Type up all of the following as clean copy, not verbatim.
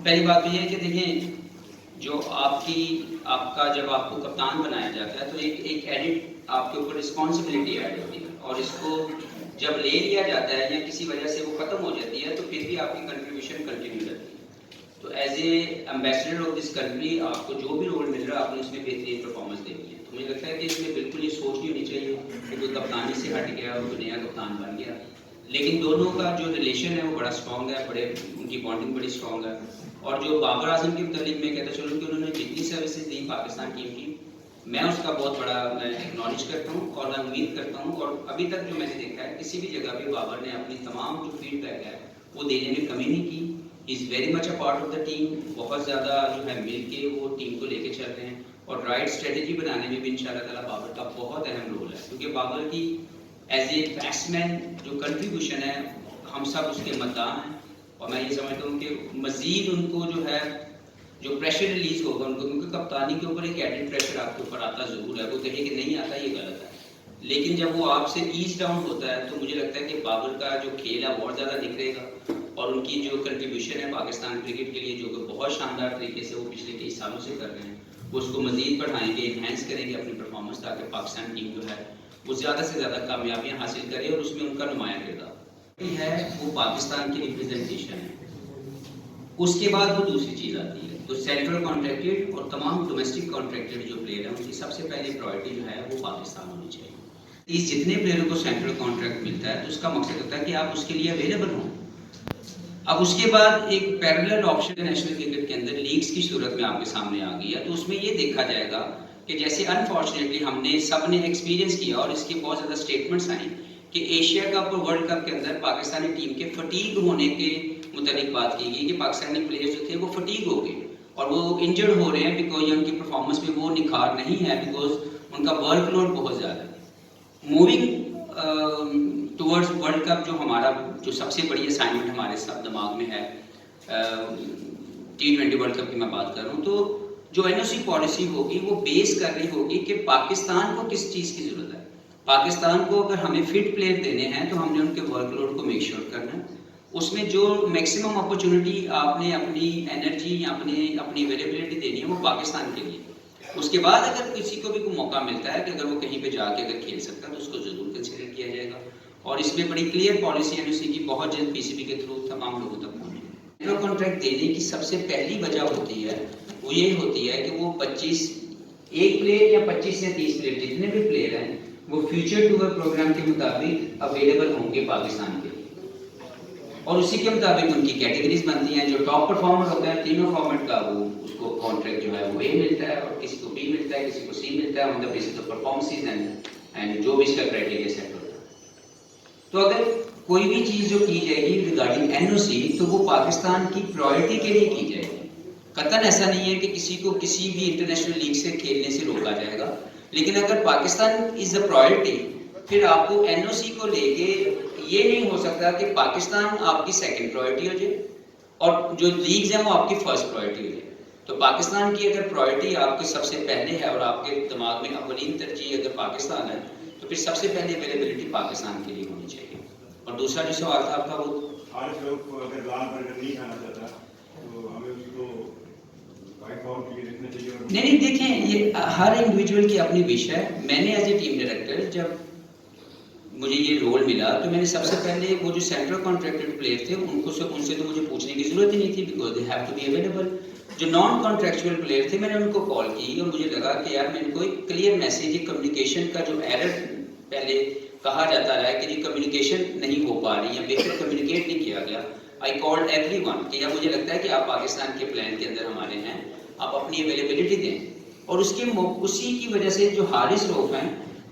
پہلی بات تو یہ ہے کہ دیکھیں جو آپ کا جب آپ کو کپتان بنایا جاتا ہے تو ایک ایڈٹ آپ کے اوپر رسپانسبلٹی ایڈ ہوتی ہے، اور اس کو جب لے لیا جاتا ہے یا کسی وجہ سے وہ ختم ہو جاتی ہے تو پھر بھی آپ کی کنٹریبیوشن کنٹینیو رہتی ہے۔ تو as a ambassador of this country آپ کو جو بھی رول مل رہا ہے آپ نے اس میں بہترین پرفارمنس دینی ہے۔ تو مجھے لگتا ہے کہ اس میں بالکل یہ سوچ نہیں ہونی چاہیے کہ کوئی کپتانی سے ہٹ گیا اور کوئی نیا کپتان بن گیا، لیکن دونوں کا جو ریلیشن ہے وہ بڑا اسٹرانگ ہے، ان کی بانڈنگ بڑی اسٹرانگ ہے۔ اور جو بابر اعظم کے متعلق میں کہتا چلوں کہ انہوں نے جتنی سروسز دی پاکستان ٹیم کی، میں اس کا بہت بڑا ایکنالج کرتا ہوں اور میں امید کرتا ہوں، اور ابھی تک جو میں نے دیکھا ہے کسی بھی جگہ پہ بابر نے اپنی تمام جو فیڈ بیک ہے وہ دینے میں کمی نہیں کی۔ Is very much a part of the team, بہت زیادہ جو ہے مل کے وہ ٹیم کو لے کے چل رہے ہیں، اور رائٹ اسٹریٹجی بنانے میں بھی انشاءاللہ تعالیٰ بابر کا بہت اہم رول ہے، کیونکہ بابر کی ایز اے بیٹسمین جو کنٹریبیوشن ہے ہم سب اس کے مداح ہیں، اور میں یہ سمجھتا ہوں کہ مزید ان کو جو ہے جو پریشر ریلیز ہوگا ان کو، کیونکہ کپتانی کے اوپر ایک ایڈڈ پریشر آپ کے اوپر آتا ضرور ہے، وہ کہے کہ نہیں آتا یہ غلط ہے، لیکن جب وہ آپ سے ایز ڈاؤن ہوتا ہے تو مجھے لگتا ہے کہ بابر کا جو کھیل ہے بہت زیادہ نکھرے گا، اور ان کی جو کنٹریبیوشن ہے پاکستان کرکٹ کے لیے جو کہ بہت شاندار طریقے سے وہ پچھلے کئی سالوں سے کر رہے ہیں، وہ اس کو مزید بڑھائیں گے، انہینس کریں گے اپنی پرفارمنس، تاکہ پاکستان ٹیم جو ہے وہ زیادہ سے زیادہ کامیابیاں حاصل کرے، اور اس میں ان کا نمایاں کردار ہے وہ پاکستان کی ریپرزنٹیشن ہے۔ اس کے بعد وہ دوسری چیز آتی ہے، تو سینٹرل کانٹریکٹڈ اور تمام ڈومیسٹک کانٹریکٹڈ جو پلیئر ہیں ان کی سب سے پہلے پرائرٹی جو ہے وہ پاکستان ہونی چاہیے۔ اس جتنے پلیئروں کو سینٹرل کانٹریکٹ ملتا ہے تو اس کا مقصد ہوتا ہے کہ آپ اس کے لیے اویلیبل ہوں۔ اب اس کے بعد ایک پیرلل آپشن نیشنل کرکٹ کے اندر لیگز کی صورت میں آپ کے سامنے آ گئی ہے، تو اس میں یہ دیکھا جائے گا کہ جیسے انفارچونیٹلی ہم نے سب نے ایکسپیرینس کیا، اور اس کی بہت زیادہ اسٹیٹمنٹس آئیں کہ ایشیا کپ اور ورلڈ کپ کے اندر پاکستانی ٹیم کے فٹیگ ہونے کے متعلق بات کی گئی کہ پاکستانی پلیئرز جو تھے وہ فٹیگ ہو گئے اور وہ انجرڈ ہو رہے ہیں، بیکاز ان کی پرفارمنس میں وہ نکھار نہیں ہے، بیکاز ان کا ورک لوڈ بہت زیادہ ہے۔ موونگ ٹورڈز ورلڈ کپ جو ہمارا جو سب سے بڑی اسائنمنٹ ہمارے سب دماغ میں ہے، T20 ورلڈ کپ کی میں بات کر رہا ہوں، تو جو NOC پالیسی ہوگی وہ بیس کر رہی ہوگی کہ پاکستان کو کس چیز کی ضرورت ہے۔ پاکستان کو اگر ہمیں فٹ پلیئر دینے ہیں تو ہم نے ان کے ورک لوڈ کو میک شیور کرنا ہے، اس میں جو میکسیمم اپرچونٹی آپ نے اپنی انرجی یا اپنی اویلیبلٹی دینی ہے وہ پاکستان کے لیے۔ اس کے بعد اگر کسی کو بھی کوئی موقع ملتا ہے کہ اگر وہ کہیں پہ جا کے اگر کھیل سکتا ہے تو اس کو ضرور کنسیڈر کیا جائے گا، اور اس میں بڑی کلیئر پالیسی NOC کی بہت جلد PCB کے تھرو تمام لوگوں تک پہنچے۔ سینٹرل کانٹریکٹ دینے کی سب سے پہلی وجہ ہوتی ہے وہ یہ ہوتی ہے کہ وہ 25 ایک پلیئر یا 25 یا 30 پلیئر جتنے بھی پلیئر ہیں وہ فیوچر ٹور پروگرام کے مطابق اویلیبل ہوں گے پاکستان کے لیے، اور اسی کے مطابق ان کی کیٹیگریز بنتی ہیں۔ جو ٹاپ پرفارمر ہوتا ہے تینوں فارمیٹ کا وہ اس کو کانٹریکٹ جو ہے وہ A ملتا ہے، اور کسی کو B ملتا ہے، کسی کو C ملتا ہے، on the basis of performances and جو بھی اس کا کرائٹیریا سیٹ ہوتا ہے۔ تو اگر کوئی بھی چیز جو کی جائے گی ریگارڈنگ NOC تو وہ پاکستان کی پرائرٹی کے لیے کی جائے گی۔ قطعاً ایسا نہیں ہے کہ کسی کو کسی بھی انٹرنیشنل لیگ سے کھیلنے سے روکا جائے گا، لیکن اگر پاکستان از اے پرائرٹی پھر آپ کو NOC کو لے کے یہ نہیں ہو سکتا کہ پاکستان آپ کی سیکنڈ پرائرٹی ہو جائے اور جو لیگز ہیں وہ آپ کی فرسٹ پرائرٹی ہو جائے۔ تو پاکستان کی اگر پرائرٹی آپ کے سب سے پہلے ہے اور آپ کے دماغ میں اولین ترجیح اگر پاکستان ہے تو پھر سب سے پہلے اویلیبلٹی پاکستان کے لیے ہونی چاہیے۔ اور دوسرا جو سوال تھا آپ کا وہ اگر لال برگر نہیں کھانا چاہتا تو ہمیں اس کو نہیں دیکھیں یہ ہر انڈیویجول کی اپنی وش ہے۔ میں نے ایز اے ٹیم ڈائریکٹر جب مجھے یہ رول ملا تو میں نے سب سے پہلے وہ جو سینٹرل کانٹریکٹڈ پلیئر تھے ان سے تو مجھے پوچھنے کی ضرورت ہی نہیں تھی، because they have to be available. جو نان کانٹریکچوئل پلیئر تھے میں نے ان کو کال کی اور مجھے لگا کہ یار میں ان کو ایک کلیئر میسیج، کمیونیکیشن کا جو ایرر پہلے کہا جاتا رہا ہے کہ جی کمیونیکیشن نہیں ہو پا رہی یا بہتر کمیونیکیٹ نہیں کیا گیا، آئی کالڈ ایوری ون کہ یار مجھے لگتا ہے کہ آپ پاکستان کے پلان کے اندر ہمارے ہیں، آپ اپنی اویلیبلٹی دیں۔ اور اسی کی وجہ سے جو حارث روف ہیں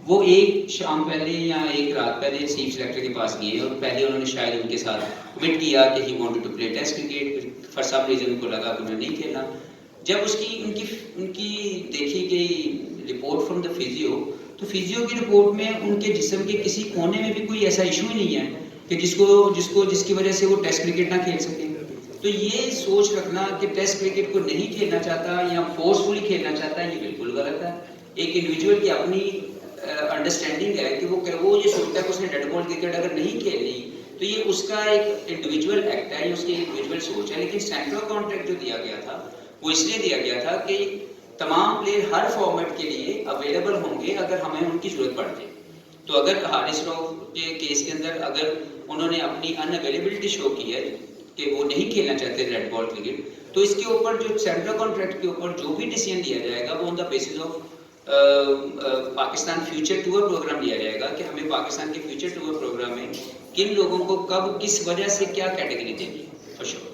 وہ ایک شام پہلے یا ایک رات پہلے چیف سلیکٹر کے پاس گئے اور پہلے انہوں نے شاید ان کے ساتھ کمٹ کیا کہ he wanted to play test cricket, for some reason ان کو لگا کہ انہیں نہیں کھیلنا۔ جب ان کی دیکھی گئی رپورٹ فرام دا فیزیو، تو فیزیو کی رپورٹ میں ان کے جسم کے کسی کونے میں بھی کوئی ایسا ایشو ہی نہیں ہے کہ جس کی وجہ سے وہ ٹیسٹ کرکٹ نہ کھیل سکیں۔ تو یہ سوچ رکھنا کہ ٹیسٹ کرکٹ کو نہیں کھیلنا چاہتا یا فورسفلی کھیلنا چاہتا ہے یہ بالکل غلط ہے۔ ایک انڈیویجول کی اپنی انڈرسٹینڈنگ ہے کہ وہ یہ سوچتا ہے کہ اس نے ڈیڈ بال کرکٹ اگر نہیں کھیلنی تو یہ اس کا ایک انڈیویجول ایکٹ ہے, یہ اس کی انڈیویجول سوچ ہے. لیکن سینٹرل کانٹریکٹ جو دیا گیا تھا وہ اس لیے دیا گیا تھا کہ تمام پلیئر ہر فارمیٹ کے لیے اویلیبل ہوں گے اگر ہمیں ان کی ضرورت پڑتی. تو اگر حارث راؤ کے کیس کے اندر اگر انہوں نے اپنی ان اویلیبلٹی شو کی ہے کہ وہ نہیں کھیلنا چاہتے ریڈ بال کرکٹ, تو اس کے اوپر جو سینٹرل کانٹریکٹ کے اوپر جو بھی ڈیسیژن لیا جائے گا وہ on the basis of Pakistan future tour programme لیا جائے گا کہ ہمیں پاکستان کے فیوچر ٹور پروگرام میں کن لوگوں کو کب کس وجہ سے کیا کیٹیگری دینی ہے. For sure.